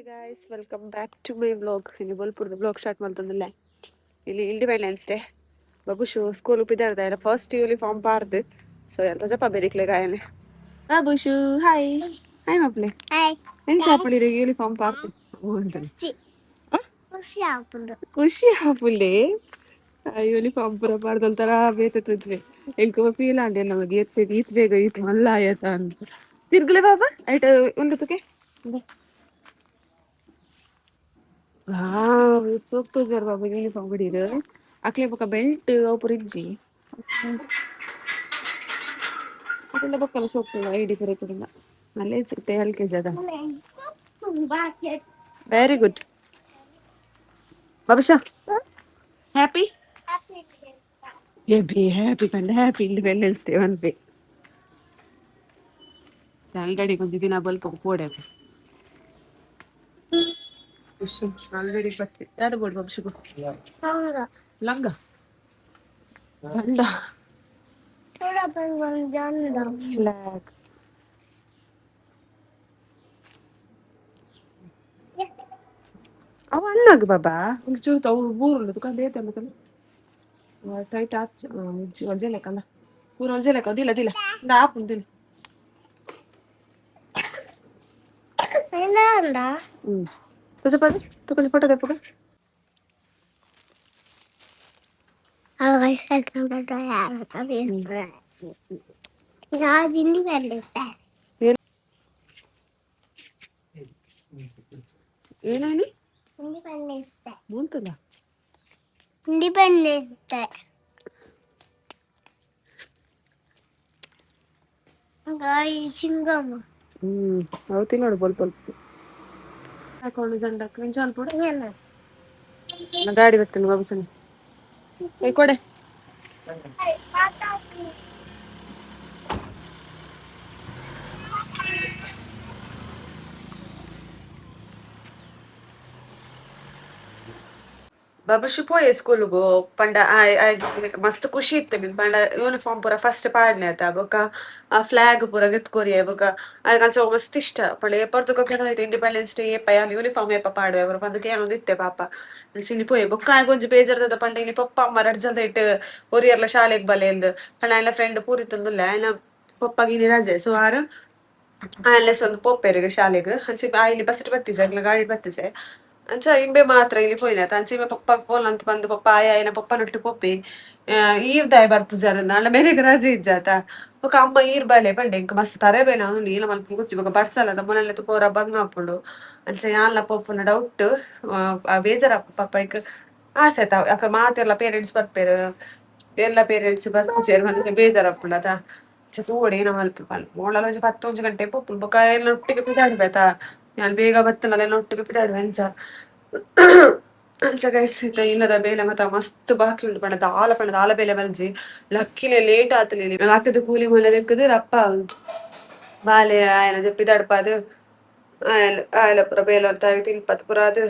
Guys, welcome back to my vlog. ಇಲ್ಲಿ ಬೋಲ್ಪುರದ vlog start ಮಾಡ್ತಂದಿಲ್ಲ. ಇಲ್ಲಿ ಇಂಡಿಪೆಂಡೆನ್ಸ್ ಡೇ ಬಬುಶು ಸ್ಕೂಲ್ ಉಪ್ಪಿದಾರ್ದ ಫಸ್ಟ್ ಯೂನಿಫಾರ್ಮ್ ಪಾರ್ದು ಸೊ ಎಂತ ಜಪ ಬೇರಿಕ್ಲೆ ಗಾಯನೆ ಬಬುಶು ಹಾಯ್ ಹಾಯ್ ಮಪ್ಲೆ ಎಂತ ಚಾಪಡಿರ ಯೂನಿಫಾರ್ಮ್ ಪಾರ್ದು ಖುಷಿ ಆಪುಲೆ ಯೂನಿಫಾರ್ಮ್ ಪೂರ ಪಾರ್ದು ಒಂಥರ ಬೇತೆ ತುಜ್ವೆ ಎಂಕ ಫೀಲ್ ಆಂಡೆ ನಮಗೆ ಎತ್ತಿದ ಈತ್ ಬೇಗ ಈತ್ ಮಲ್ಲ ಆಯತ ಅಂತ ತಿರ್ಗಲೆ ಬಾಬಾ ಐಟ್ ಒಂದು ತುಕೆ ಸೋಪ್ತು ಜರ್ ಬಾಬು ಯೂನಿಫಾರ್ಮ್ ಬಿಡಿರು ಅಕ್ಲೆ ಬೊಕ ಬೆಲ್ಟ್ ಅವು ಇಜ್ಜಿ ಅದೆಲ್ಲ ಬೊಕ್ಕಲ್ಲ ಸೋಪ್ತು ಐಡಿ ಪುರಚುಂಡ ನಲ್ಲೆ ಸಿಗ್ತೆ LKG ಅದ very good Babusha happy happy ಕಂಡೆ ಹ್ಯಾಪಿ ಇಂಡಿಪೆಂಡೆನ್ಸ್ ಡೇ ಅನ್ಪೆ ಆಲ್ರೆಡಿ ಕೊಂಚ ದಿನ ಬಲ್ಪ ಪೋಡೆ ಆಲ್ರೆಡಿ ಬಟ್ಟೆ ಯಾರು ಬೋರ್ಡ್ ಬಾಬುಶು ಲಂಗ ಜಂಡ ಫ್ಲಾಗ್ ಅವ ಅಣ್ಣಾಗ ಬಾಬಾ ಒಂದು ಚೂರು ಅವು ಊರುಂಡು ತುಕ ಬೇತೆ ಮತ್ತೆ ಟೈಟ್ ಆಚ ಒಂಜೆ ಲೆಕ್ಕಲ್ಲ ಪೂರ ಒಂಜೆ ಲೆಕ್ಕ ದಿಲ್ಲ ದಿಲ್ಲ ಆಪುಂಡು ದಿಲ್ಲ तुझे पता तो कुछ फोटो दे पकड़ ಏನೇನು ಮುಂತಲ್ಲ ಇಂಡಿಪೆಂಡೆನ್ಸ್ ಚಿಂಗಮ್ಮ ಹೌತಿ ನೋಡು ಬಲ್ಪ ಹಾಕೊಂಡು ಜಂಡಕ್ಕೆ ಮಿಂಚಾಲ್ ಪುಡ ಗಾಡಿ ಬರ್ತೇನೆ ಬಾಬುಸನಿ ಕೈ ಕೊಡೆ ಬಾಬುಶು ಪೋಯೆ ಸ್ಕೂಲ್ಗು ಪಂಡ ಮಸ್ತ್ ಖುಷಿ ಇತ್ತು ಪಂಡ ಯೂನಿಫಾರ್ಮ್ ಪೂರ ಫಸ್ಟ್ ಪಾಡ್ನೆ ಆತ ಬೊಕ ಆ ಫ್ಲಾಗ್ ಪೂರ ಗೆತ್ಕೊರಿ ಬೊಕ ಅನ್ಸ ಮಸ್ತ್ ಇಷ್ಟ ಪಂಡ ಏಪರ್ದು ಕೇನೋಯ್ತು ಇಂಡಿಪೆಂಡೆನ್ಸ್ ಡೇ ಏಪ ಅಲ್ಲಿ ಯೂನಿಫಾರ್ಮ್ ಏಪ ಪಾಡುವೆ ಅವರು ಬಂದು ಕೇನೊಂದು ಇತ್ತೆ ಪಾಪ ಇಲ್ಲಿ ಪೋಯೆ ಬೊಕ್ಕ ಆಗೊಂಜಿ ಬೇಜಾರ್ದ ಪಂಡ ಇಲ್ಲಿ ಪಪ್ಪ ಅಮ್ಮ ರಡ್ಜಂದ ಇಟ್ಟು ಒರಿಯರ್ಲ ಶಾಲೆಗೆ ಬಲೆ ಎಂದು ಪಂಡ ಎಲ್ಲ ಫ್ರೆಂಡ್ ಪೂರಿತಂದುಲ್ಲ ಆಯ್ನ ಪಪ್ಪಗಿನಿ ರಜೆ ಸೊ ಆರು ಆಯ್ಲೆ ಸ್ವಲ್ಪ ಪೋಪೆರಿಗೆ ಶಾಲೆಗೆ ಹಂಚಿ ಇಲ್ಲಿ ಬಸ್ ಬತ್ತಿಜೆ ಗಾಡಿ ಬತ್ತಿಜೆ ಅಂಚ ಇಂಬೆ ಮಾತ್ರ ಇಲ್ಲಿ ಪೋಯಿನ ಅಂಚ ಇಂಬೆ ಪಪ್ಪ ಪೋಲ್ ಅಂತ ಬಂದು ಪಪ್ಪ ಆಯನ ಪಪ್ಪನೊಟ್ಟು ಪೊಪ್ಪಿ ಈರ್ದಾಯ್ ಬರ್ಪುಜಾರ ನಾಳೆ ಮೇರೆಗೆ ರಜೆ ಇಜ್ಜಾತ ఒక ಅಮ್ಮ ಈರ್ ಬಾಲೆ ಪಂಡೆ ಇಂಕ ಮಸ್ತ್ ತರಬೇನ ನೀಲ ಮಲ್ಪ ಗುಚ್ಚಿ ಬೊಕ ಬರ್ಸಲ್ಲ ಮನೆಲ್ಲ ತುಕೋರ ಬಂಗ್ ಹಾಕೊಂಡು ಅಂಚ ಯಾನ್ಲ ಪಪ್ಪನ ಡೌಟ್ ಬೇಜಾರ ಪಪ್ಪ ಇಕ್ ಆಸೆತ ಅಕ್ಕ ಮಾತೆಲ್ಲ ಪೇರೆಂಟ್ಸ್ ಬರ್ಪೇರು ಎಲ್ಲ ಪೇರೆಂಟ್ಸ್ ಬರ್ಪುಜೇರು ಮತ್ತೆ ಬೇಜಾರಪ್ಪುಂಡ ಅದ ತೂವಡೆ ಏನ ಮಲ್ಪ ಮೊಳಲ 10 ಗಂಟೆ ಪೊಪ್ಪು ಬೊಕ ಎಲ್ಲ ಒಟ್ಟಿಗೆ ಪಿದಾಡ್ಬೇತ ನಾನು ಬೇಗ ಬತ್ತನಲ್ಲ ಒಟ್ಟಿಗೆ ಪಿದಾಡುವೆ ಅಂಚ ಅಂಚ ಗೈಸಿತ ಇಲ್ಲದ ಬೇಲೆ ಮತ್ತ ಮಸ್ತ್ ಬಾಕಿ ಉಂಟು ಪಂಡ ದಾಲ ಬೇಲೆ ಮಲ್ಜಿ ಲಕ್ಕಿಲೆ ಲೇಟ್ ಆತಲಿ ಆತದ ಕೂಲಿ ಮೊಲ ದೆಕ್ಕದು ರಪ್ಪ ಬಾಲೆ ಆಯನ ಪಿದಾಡ್ಪಾದು ಆಯಲ ಪುರ ಬೇಲೆ ಅಂತ ತಿನ್ಪತ್ ಪುರ ಅದು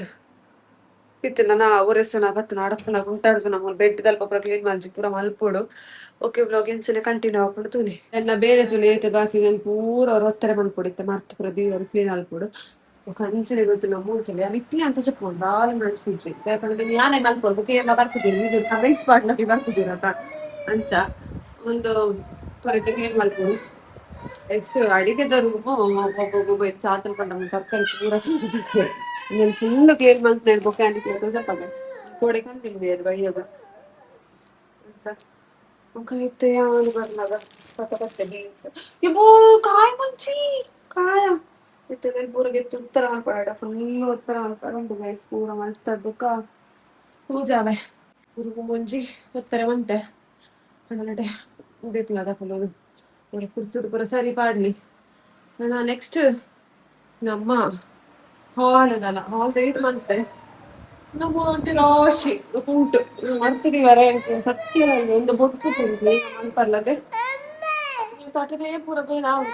ಇತ್ತಿಲ್ಲ ನಾ ಒರೆಸನ ಬತ್ತನ ಅಡಪನ ಉಂಟಾಡ್ಸು ನಮ್ಮ ಬೆಡ್ ದಲ್ಪ ಪುರ ಕ್ಲೀನ್ ಮಲ್ಜಿ ಪೂರ ಮಲ್ಪೋಡು ಓಕೆ ಬ್ಲಾಗ್ ಇಂಚನೆ ಕಂಟಿನ್ಯೂ ಹಾಕೊಂಡು ತುನಿ ಎಲ್ಲ ಬೇರೆ ತುಲಿ ಐತೆ ಬಾಕಿ ಪೂರ ಅವ್ರು ಒತ್ತರೆ ಮಲ್ಪೊಡಿತ್ತೆ ಮರ್ತು ಪುರ ದೀವರು ಕ್ಲೀನ್ ಆಲ್ಪೋಡು ಕಂಚನೆ ಗೊತ್ತಿಲ್ಲ ಮೂಂಚನೆ ಅದಕ್ಕೆ ಅಂತ చెప్పు ದಾಲ್ ನಡ್ಸ್ಬಿಡ್ರಿ ಯಾಕಂದ್ರೆ ನಾನೇ ಮಲ್ಕೊಳ್ಬೇಕು ಕೇರಳ ಬರ್ತಿದ್ದೀನಿ ಇದು ಕಮೆಂಟ್ಸ್ ಮಾಡ್ಲಿಕ್ಕೆ ಬರ್ತಿದ್ದೀರತ್ತ ಅಂಚ ಒಂದು ತ್ವರಿತ ಕ್ಲೀನ್ ಮಲ್ಕೊಂಡು ನೆಕ್ಸ್ಟ್ ಅಡಿಗೆದ ರೂಮು ಚಾತಲ್ ಪಂಡ ತರ್ಕಾರಿ ಪೂರ నేను ఫుల్ క్లీన్ మంత్ నేను బొక్కానికి చెప్పండి కోడి కంటిన్యూ చేయదు బయ్యగా ఇంకా అయితే అని ಬರ್ಲಾಗ ಪತ್ತೆ ಬೀನ್ಸ್ ಇವು ಕಾಯಿ ಮುಂಚಿ ಕಾಯ ಇತ್ತದಲ್ಲಿ ಪೂರಗೆ ಉತ್ತರ ಮಾಡ್ಕೊಡ ಫುಲ್ ಉತ್ತರ ಮಾಡ್ಕೊಂಡು ಗೈಸ್ ಪೂರ ಮಲ್ತದ್ದಕ್ಕ ಪೂಜಾವೆ ಪೂರ್ಗು ಮುಂಜಿ ಉತ್ತರ ಮಂತೆ ಅನ್ನಡೆ ಉದಿತ್ಲದ ಫುಲ್ ಪೂರ ಕುರ್ಸುದು ಪೂರ ಸರಿ ಪಾಡ್ಲಿ ನಾನು ನೆಕ್ಸ್ಟ್ ನಮ್ಮ ಹಾಲ್ ಅದಲ್ಲ ಹಾಲ್ ಸೈಡ್ ಮಂತೆ ನಮ್ಮ ಅಂತೆ ರಾಶಿ ಉಂಟು ಮಾಡ್ತೀವಿ ವರ ಸತ್ಯ ಒಂದು ಬೊಟ್ಟು ತಿಂದ್ವಿ ಅನ್ಪರ್ಲದೆ ನೀವು ತಟ್ಟದೇ ಪೂರ ನಾವು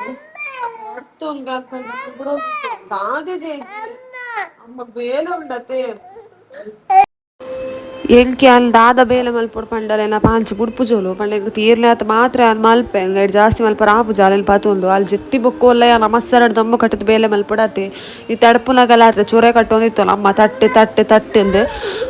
ಅಮ್ಮ ಬೇಲೆ ಉಂಡತೆ ಎಂಕಿ ಅಲ್ಲಿ ದಾದ ಬೇಲೆ ಮಲ್ಪೊಡು ಪಂಡಲ ನಾ ಪಾಂಚ ಬುಡ್ಪುಜೋಲು ಪಂಡ ತೀರ್ಲೆ ಆತ ಮಾತ್ರ ಮಲ್ಪೆ ಎಂಗೈಡ್ ಜಾಸ್ತಿ ಮಲ್ಪರ ಆಪುಜ ಅಲ್ಲಿ ಪಾತೊಂದು ಅಲ್ಲಿ ಜೆತ್ತಿ ಬೊಕ್ಕೋಲ್ಲ ನಮಸ್ಸರ ದೊಂಬ ಕಟ್ಟದ ಬೇಲೆ ಮಲ್ಪಡತೆ ಈ ತಡಪುನಗಲ ಆತ ಚೊರೆ ಕಟ್ಟೊಂದಿತ್ತು ಅಮ್ಮ ತಟ್ಟೆ ತಟ್ಟೆ ತಟ್ಟೆ ಅಂದು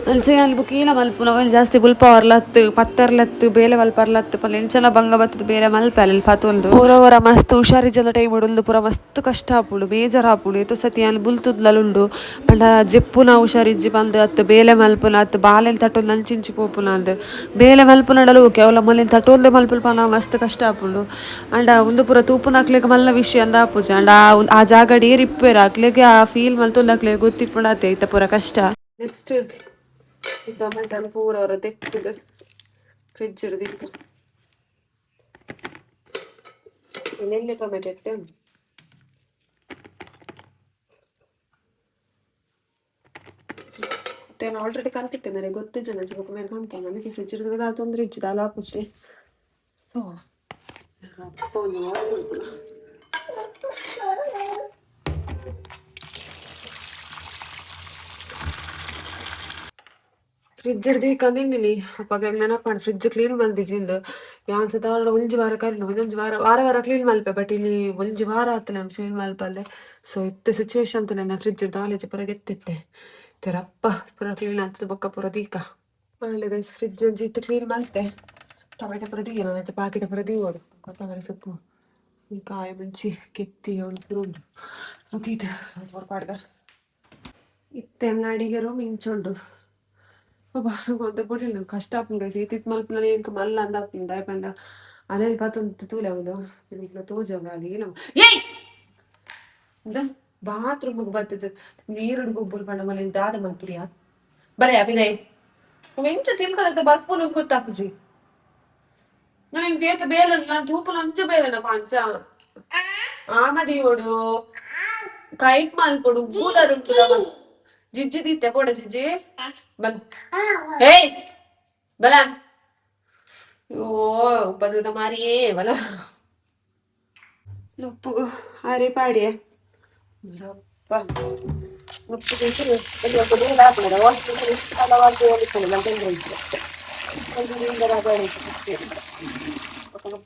ಅಂಚೆ ಅಲ್ಲಿ ಬುಕ್ಕೀಲ ಮಲ್ಪುನ ಅವನು ಜಾಸ್ತಿ ಬುಲ್ಪವರ್ಲತ್ತು ಪತ್ತರ್ಲತ್ತು ಬೇಲೆ ಮಲ್ಪರ್ಲತ್ತು ಪಲ್ಲ ಎಂಚನ ಭಂಗ ಬತ್ತದ ಬೇಲೆ ಮಲ್ಪೆ ಅಲ್ಲಿ ಪಾತೊಂದು ಪೂರವರ ಮಸ್ತ್ ಹುಷಾರಿಜ್ಜಲ ಟೈಮ್ ಉಂಡು ಪೂರ ಮಸ್ತ್ ಕಷ್ಟ ಆಪುಂಡು ಬೇಜಾರು ಆಪುಂಡು ಎತ್ತೋ ಸತಿ ಅಲ್ಲಿ ಬುಲ್ತುದ್ಲುಂಡು ಪಂಡ ಜೆಪ್ಪುನ ಹುಷಾರಿಜ್ಜಿ ಬಂದು ಅತ್ತು ಬೇಲೆ ಮಲ್ಪುನ ಅತ್ತು ಬಾಲೆನ್ ತಟ್ಟೊಂದು ಅಂಚಿಂಚಿ ಪೋಪುನ ಅಂದು ಬೇಲೆ ಮಲ್ಪುನಡಲು ಕೇವಲ ಮಲ್ಲಿನ ತಟ್ಟೊಂದೆ ಮಲ್ಪುನ ಪನ ಮಸ್ತ್ ಕಷ್ಟ ಆಪುಂಡು ಅಂಡ ಒಂದು ಪೂರ ತೂಪುನ ಹಾಕ್ಲಿಕ್ಕೆ ಮಲ್ಲ ವಿಷಯ ಅಂದ ಆಪುಜಿ ಅಂಡ ಆ ಜಾಗ ಡೇರ್ ಇಪ್ಪೇರು ಹಾಕ್ಲಿಕ್ಕೆ ಆ ಫೀಲ್ ಮಲ್ತೊಂದು ಗೊತ್ತಿಪ್ಪುಂಡಾತೆ ಇತ್ತ ಪೂರ ಕಷ್ಟ ನೆಕ್ಸ್ಟ್ ಟೊಮೆಟೊ ಪೂರ ಅವರ ತೆಕ್ಕಿದ್ದು ಫ್ರಿಡ್ಜ್ ಇಡ್ದಿತ್ತು ಇನ್ನೆಲ್ಲಿ ಟೊಮೆಟೊ ಇಟ್ಟೆ ನಾನು ಆಲ್ರೆಡಿ ಕಲ್ತಿದ್ದೆ ಮೇರೆ ಗೊತ್ತು ಜನ ಜೊತೆ ಮೇಲೆ ಕಂತಾನೆ ಅದಕ್ಕೆ ಫ್ರಿಡ್ಜ್ ಇರ್ತದೆ ತೊಂದರೆ ಇಚ್ಚಿದ ಅಲ್ಲ ಹಾಕುಷ್ಟೇ ಸೊ ಫ್ರಿಡ್ಜ್ ಹಿಡ್ದು ಕಂದಿನಿ ಅಪ್ಪಾಗ ನೆನಪಂಡು ಫ್ರಿಡ್ಜ್ ಕ್ಲೀನ್ ಮಲ್ದಿಜಿಂದು ಯಾವನ್ಸತ ಒಂಜಿ ವಾರ ಕರಿನು ಒಂದೊಂಜಿ ವಾರ ವಾರ ವಾರ ಕ್ಲೀನ್ ಮಲ್ಪೆ ಬಟ್ ಇಲ್ಲಿ ಒಂಜಿ ವಾರ ಆತಲೆ ನಾನು ಕ್ಲೀನ್ ಮಲ್ಪಲ್ಲೆ ಸೊ ಇತ್ತೆ ಸಿಚುವೇಶನ್ ಅಂತ ನನ್ನ ಫ್ರಿಡ್ಜ್ ದಾಲೇಜ್ ಪೂರ ಗೆತ್ತಿತ್ತೆ ತೆರಪ್ಪ ಪೂರ ಕ್ಲೀನ್ ಆಗ್ತದೆ ಬೊಕ್ಕ ಪೂರ ದೀಕ ಒಳ್ಳೆ ಗೈಸ್ ಫ್ರಿಡ್ಜ್ ಒಂಜಿ ಇತ್ತು ಕ್ಲೀನ್ ಮಲ್ತೆ ಟೊಮೆಟೊ ಪೂರ ದೀಯ ಮತ್ತೆ ಪಾಕಿಟ ಪೂರ ದೀವೋಡು ಕೊತ್ತಂಬರಿ ಸೊಪ್ಪು ಕಾಯಿ ಮುಂಚಿ ಕೆತ್ತಿ ಒಂದು ಪೂರ ಉಂಟು ಮತ್ತೆ ಇದು ಪಾಡ್ಗ ಇತ್ತೆ ಅಡಿಗೆ ರೂಮ್ ಇಂಚುಂಡು ಗೊಂತ ಪುಟ್ಟಿಲ್ಲ ಕಷ್ಟ ಆಪುಂಡು ಸೀತಿತ್ ಮಲ್ಪನ ಏನ್ಕ ಮಲ್ಲ ಅಂದ ಆಪುಂಡು ದಯಪಂಡ ಅದೇ ಪತ್ತೊಂದು ತೂಲೆ ಅವಳು ಈಗ ತೋಜವ ಅಲ್ಲಿ ಏನೋ ಏಯ್ ಬಾತ್ರೂಮ್ ಬರ್ತದ ನೀರು ಗೊಬ್ಬರ ಪಂಡ ಮನೆ ದಾದ ಮಲ್ಪುರಿಯ ಬರೇ ಅಭಿನಯ್ ಎಂಚ ಚಿಲ್ಕದ ಬರ್ಪುನ ಗೊತ್ತಾಪುಜಿ ನನಗೆ ತೇತ ಬೇರೆ ನಾನು ತೂಪುನ ಅಂಚ ಬೇರೆನ ಪಾಂಚ ಆಮದಿಯೋಡು ಕೈಟ್ ಮಲ್ಪೊಡು ಕೂಲರ್ ಉಂಟು ಜಿಜ್ಜಿ ದೀತೆ ಕೊಡ ಜಿಜ್ಜಿ ಬಲ್ ಹೇ ಬಲ ಓ ಬದದ ಮಾರಿಯೇ ಬಲ ಉಪ್ಪು ಅರೆ ಪಾಡಿಯೇ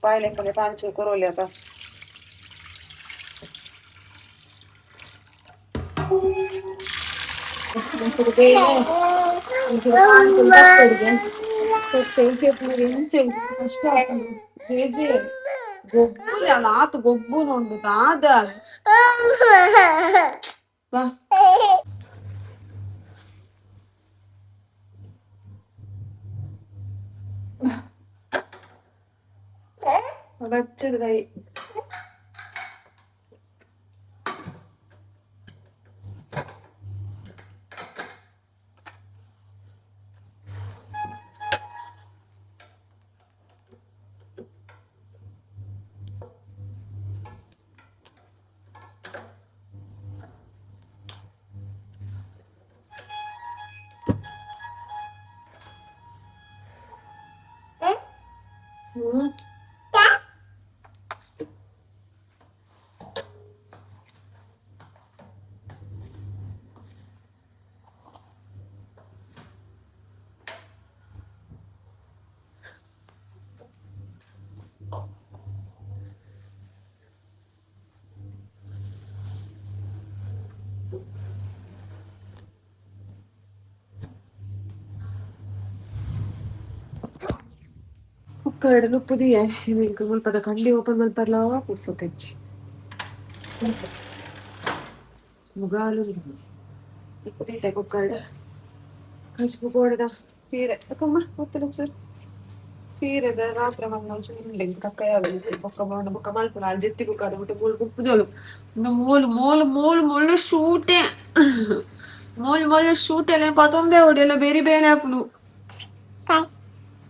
ಪಾಯಲೆ ಪಾಂಚು ಕೊರೋಲಿ ಅತ ಗೊಬ್ಬು ಆತು ಗೊಬ್ಬು ನೋಡು ಆದ വച്ചതായി ಕುಕ್ಕರ್ಡ್ ಉಪ್ಪುದಿಯೇ ಈಗ ಮುಲ್ಪದ ಕಂಡಿ ಓಪನ್ ಮಲ್ಪರ್ಲ ಪುರ್ಸೊತೆಚ್ಚಿ ಮುಗಾಲು ಇಪ್ಪತ್ತೈತೆ ಕುಕ್ಕರ್ಡ್ ಹಚ್ಬು ಕೋಡದ ಪೀರೆ ತಕೊಮ್ಮ ಗೊತ್ತಿಲ್ಲ ಚೂರು ಪೀರೆದ ರಾತ್ರಿ ಮಲ್ಲ ಚೂರುಂಡೆ ಕಕ್ಕಯ ಬೊಕ್ಕ ಬೋಂಡ ಬೊಕ್ಕ ಮಲ್ಪುನ ಅಲ್ಲಿ ಜೆತ್ತಿ ಕುಕ್ಕರ್ಡ್ ಬಿಟ್ಟು ಮೂಲು ಉಪ್ಪುದೋಲು ಮೂಲು ಮೂಲು ಮೂಲು ಮುಳ್ಳು ಶೂಟೆ ಮೂಲು ಮೂಲು ಶೂಟೆ ಎಲ್ಲ ಪತ್ತೊಂದೇ ಹೊಡಿ ಎಲ್ಲ ಬೇರೆ ಬೇನೆ ಹಾಪುನು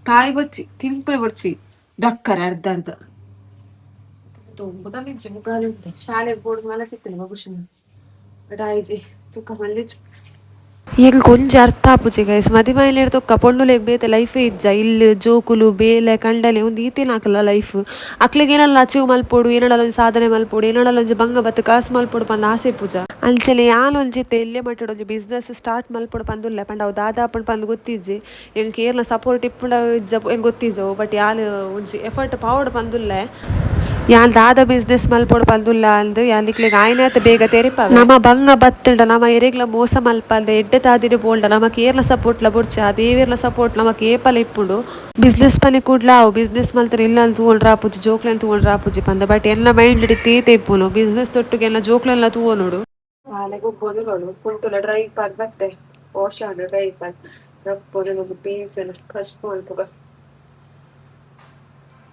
ಕಾಯಿ ಬಚ್ಚಿ ತಿನ್ಪೆ ಬಚ್ಚಿ ದಕ್ಕರೆ ಅರ್ಧ ಅರ್ಧ ತುಂಬದ ನಿಜ್ಜೆ ಮುಗಾಲು ಶಾಲೆಗೆ ಬೋರ್ಡ್ ಮೇಲೆ ಸಿಗ್ತದೆ ಮಗುಷನ್ ಬಟ್ ಆಯ್ಜಿ ತುಕ್ಕ ಮಲ್ಲಿಜ್ ಈಗ ಕೊಂಚ ಅರ್ಥ ಆಪುಜಿ ಗೈಸ್ ಮದಿ ಮೈಲೇಡ್ ತೊಕ್ಕ ಪೊಣ್ಣುಲೆಗ್ ಬೇತೆ ಲೈಫೇ ಇಜ್ಜ ಇಲ್ಲಿ ಜೋಕುಲು ಬೇಲೆ ಕಂಡಲೆ ಒಂದು ಈತೇನ ಹಾಕಲ್ಲ ಲೈಫ್ ಅಕ್ಲಿಗೆ ಏನಲ್ಲ ಅಚೀವ್ ಮಲ್ಪೋಡು ಏನಲ್ಲ ಒಂದು ಸಾಧನೆ ಮಲ್ಪೋಡು ಏನಲ್ಲ ಒಂಜಿ ಬಂಗ ಬತ್ತು ಕಾಸು ಮಲ್ಪೋಡು ಪಂದ ಆಸೆ ಪೂಜ ಅಂಚನೆ ಯಾನ್ ಒಂಜಿತ್ತೆ ಇಲ್ಲೇ ಮಟ್ಟಡ ಒಂಜಿ ಬಿಸ್ನೆಸ್ ಸ್ಟಾರ್ಟ್ ಮಲ್ಪೋಡು ಪಂದುಲ್ಲೆ ಪಂಡ ಅವು ದಾದಾ ಪಂಡ್ ಪಂದ್ ಗೊತ್ತಿಜ್ಜಿ ಎಂಕ್ ಕೇರ್ಲ ಸಪೋರ್ಟ್ ಇಪ್ಪುಂಡ ಇಜ್ಜ ಎಂಗ್ ಗೊತ್ತಿಜ್ಜವು ಬಟ್ ಯಾನ್ ಒಂಜಿ ಎಫರ್ಟ್ ಪಾವಡ್ ಪಂದುಲ್ಲೆ ಯಾನ್ ದಾದ ಬಿಸ್ನೆಸ್ ಮಲ್ಪೊಡು ಪಂದುಲ್ಲ ಅಂದ್ ಯಾನಿಕ್ಲೆಗ್ ಆಯ್ನಾತ್ ಬೇಗ ತೆರಿಪವೆ ನಮ ಬಂಗ ಬತ್ತಂಡ ನಮ ಎರೆಗ್ಲ ಮೋಸ ಮಲ್ಪಂದೆ ಎಡ್ಡೆ ತಾದಿರಿ ಬೋಲ್ಡ ನಮಕ್ ಏರ್ಲ ಸಪೋರ್ಟ್ಲ ಬುಡ್ಚ ದೇವೇರ್ಲ ಸಪೋರ್ಟ್ ನಮಕ್ ಏಪಲ ಇಪ್ಪುಂಡು ಬಿಸ್ನೆಸ್ ಪನಿ ಕೂಡ್ಲ ಅವು ಬಿಸ್ನೆಸ್ ಮಲ್ತರೆ ಇಲ್ಲ ತೂವೊಂಡ್ರ ಆಪುಜಿ ಜೋಕ್ಲೆನ್ ತೂವೊಂಡ್ರ ಆಪುಜಿ ಪಂದ ಬಟ್ ಎನ್ನ ಮೈಂಡ್ ಡಿ ತೇತೆ ಇಪ್ಪುನು ಬಿಸ್ನೆಸ್ ತೊಟ್ಟುಗೆ ಎಲ್ಲ ಜೋಕ್ಲೆನ್ಲ ತೂವೊನೋಡು ಆಲೆಗ್ ಒಬ್ಬೊಂದು ಕುಂಟುಲ ಡ್ರೈ ಪಾರ್ ಬತ್ತೆ ವಾಶ್ ಆಂಡ್ ಡ್ರೈ ಪಾರ್ ರಪ್ಪೊಡು ಪೇನ್ಸ್ ಎಲ್ಲ ಕಷ್ಟ ಅನ್ಪುಗ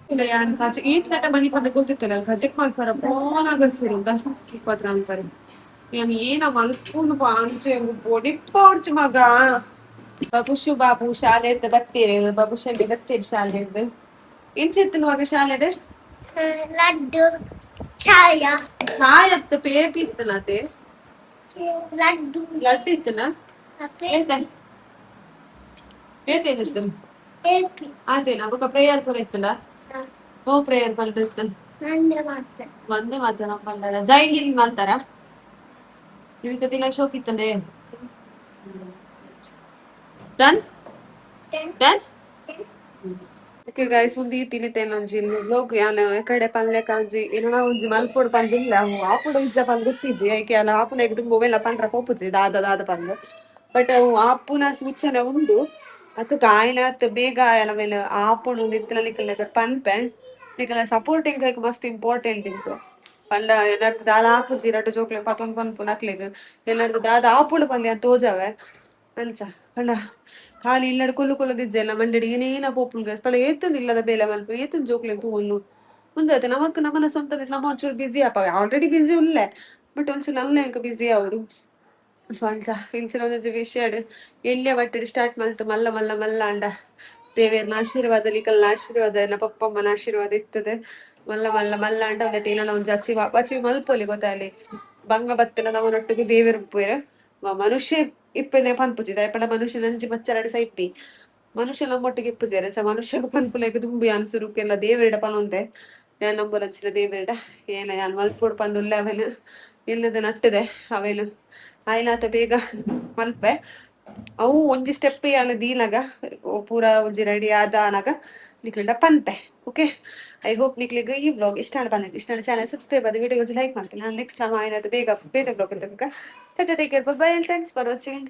ಇಲ್ಲ ಯಾನ್ ಕಾಜೆ ಈತ್ ನಟ ಮನಿ ಪಂದ ಗೊತ್ತಿತ್ತಲ್ಲ ಕಜೆಕ್ ಮಾಡ್ತಾರ ಫೋನ್ ಆಗಸ್ಬಿಡು ಅಂತ ಇಪ್ಪತ್ರ ಅಂತಾರೆ ಯಾನ್ ಏನ ಮಲ್ಪುನು ಅಂಚೆ ಬೊಡಿ ಪೌಡ್ಚ್ ಮಗ ಬಬುಶು ಬಾಬು ಶಾಲೆ ಇರ್ದ ಬತ್ತೀರಿ ಬಾಬು ಶಂಡಿ ಬತ್ತೀರಿ ಶಾಲೆ ಇರ್ದು ಇಂಚಿತ್ತು ಮಗ ಶಾಲೆಡ್ ಲಡ್ಡು ಚಾಯ ಚಾಯತ್ತು ಪೇಪಿ ಇತ್ತನ ಅದೇ ಲಡ್ಡು ಲಡ್ಡು ಇತ್ತನ ಏತ ಏತೇನಿತ್ತು ಏಪಿ ಅದೇನಾ ಬೊಕ ಪ್ರೇಯರ್ ಪೂರ ಇತ್ತಲ್ಲ ಓ ಪ್ರೇಯರ್ ಪಂಡ ನಂದೆ ಮಾತೆ ಒಂದೇ ಮಾತ ನಾವು ಪಂಡ ಜೈ ಹಿಂದ್ ಮಾಡ್ತಾರ ನಿಮಿತ್ತ ದಿನ ಶೋಕ್ ಇತ್ತಂದ್ರೆ ಡನ್ ಡನ್ ಓಕೆ ಗೈಸ್ ಒಂದು ಈ ತಿನ್ನಿತೇನೆ ಒಂಜಿ ಬ್ಲಾಗ್ ಯಾನ್ ಎಕಡೆ ಪನ್ಲೆ ಕಾಂಜಿ ಏನೋ ಒಂಜಿ ಮಲ್ಪೊಡು ಪಂದಿಲ್ಲ ಆಪುಡು ಇಜ್ಜ ಪಂದ್ ಗೊತ್ತಿದ್ವಿ ಐಕೆ ಅಲ್ಲ ಆಪುನ ಎಗ್ದು ಮೊಬೈಲ್ ಪಂಡ್ರ ಪೋಪುಜಿ ದಾದ ಪಂದ್ ಬಟ್ ಆಪುನ ಸೂಚನೆ ಉಂಡು ಅತ್ತು ಕಾಯಿನಾತ್ ಬೇಗ ಆಯನವೇಲೆ ಆಪುಂಡು ನಿತ್ಲ ನಿಕ್ಲೆಗ್ ಪನ್ಪೆ ನಿಕ್ಲ ಸಪೋರ್ಟಿಂಗ್ ಮಸ್ತ್ ಇಂಪಾರ್ಟೆಂಟ್ ಇಂಟು ಪಂಡ ಏನರ್ಥ ದಾದ ಆಪುಜಿ ರಡ್ಡು ಜೋಕ್ಲೆ ಪತೊಂದು ಪನ್ಪು ನಕ್ಲೆಗ್ ಏನರ್ಥ ದಾದ ಆಪುಂಡು ಪಂದ್ ಯಾನ್ ತೋಜಾವೆ ಅಂಚ ಪಂಡ ಖಾಲಿ ಇಲ್ಲಡ್ ಕುಲ್ಲು ದಿಜ್ಜೆಲ್ಲ ಮಂಡೆಡ್ ಏನೇನ ಪೋಪುಲ್ ಗೈಸ್ ಪಂಡ ಏತಂದ್ ಇಲ್ಲದ ಬೇಲೆ ಮಲ್ಪ ಏತಂದ್ ಜೋಕ್ಲೆ ತೂವೊನ್ನು ಮುಂದೆ ನಮಕ್ ನಮನ ಸ್ವಂತ ನಮ್ಮ ಒಂಚೂರು ಬಿಸಿ ಆಪ ಆಲ್ರೆಡಿ ಬಿಸಿ ಉಲ್ಲೆ ಬಟ್ ಒಂಚೂರು ನಮ್ಲೆ ಎಂಕ ಬಿಸಿ ಆವಡು ಸೊ ಅಂಚ ಇಂಚಿನ ಒಂದೊಂದು ವಿಷಯ ಎಣ್ಣೆ ಬಟ್ಟೆಡ್ ಸ್ಟಾರ್ಟ್ ಮಲ್ತು ಮಲ್ಲ ಮಲ್ಲ ಮಲ್ಲ ಅಂಡ ದೇವೇರ್ನ ಆಶೀರ್ವಾದ ಲಿಕಲ್ನ ಆಶೀರ್ವಾದ ಎನ್ನ ಪಪ್ಪಮ್ಮನ ಆಶೀರ್ವಾದ ಇರ್ತದೆ ಮಲ್ಲ ಮಲ್ಲ ಮಲ್ಲ ಅಂಡ ಒಂದಟ್ಟು ಏನೋ ಒಂಜಿ ಅಚೀವ್ ಮಲ್ಪೊಲಿ ಗೊತ್ತಾಗಲಿ ಬಂಗ ಬತ್ತಿನ ನಮ್ಮನೊಟ್ಟಿಗೆ ದೇವೇರು ಉಪ್ಪುವೆರ್ ಮನುಷ್ಯ ಇಪ್ಪನೆ ಪನ್ಪುಜಿ ದಯಪಂಡ ಮನುಷ್ಯ ನಂಜಿ ಮಚ್ಚರಡ್ ಸೈಪ್ಪಿ ಮನುಷ್ಯ ನಮ್ಮೊಟ್ಟಿಗೆ ಇಪ್ಪುಜೇರ್ ಅಂಚ ಮನುಷ್ಯ ಪನ್ಪುಲೆಗ್ ದುಂಬಿ ಅನ್ಸುರುಕೆಲ್ಲ ದೇವೆರ್ಡ ಪನೊಂದೆ ಯಾನ್ ನಂಬರ್ ಹಂಚಿನ ದೇವೆರ್ಡ ಏನ ಯಾನ್ ಮಲ್ಪೊಡು ಪಂದುಲ್ಲೆ ಅವೆನ್ ಇಲ್ಲದ ನಟ್ಟದೆ ಅವೆನ್ ಆಯ್ನಾತ ಬೇಗ ಮಲ್ಪೆ ಅವು ಒಂಜಿ ಸ್ಟೆಪ್ ಯಾನ್ ದೀನಗ ಪೂರ ಒಂಜಿ ರೆಡಿ ಆದ ಅನಗ ನಿಕ್ಲೆಂಡ ಪನ್ಪೆ ಓಕೆ ಐ ಹೋಪ್ ನಿಕ್ಲೆಗ್ ಈ ವ್ಲಾಗ್ ಇಷ್ಟ ಬಂದಿತ್ತು ಇಷ್ಟ ಚಾನಲ್ ಸಬ್ಸ್ಕ್ರೈಬ್ ಆದ ವಿಡಿಯೋ ಲೈಕ್ ಮಾಡ್ತೀನಿ ನಾನು ನೆಕ್ಸ್ಟ್ ಟೈಮ್ ಆಯ್ನಾತ ಬೇಗ ಬೇಗ ವ್ಲಾಗ್ ಅಂತ take care bye and thanks for watching.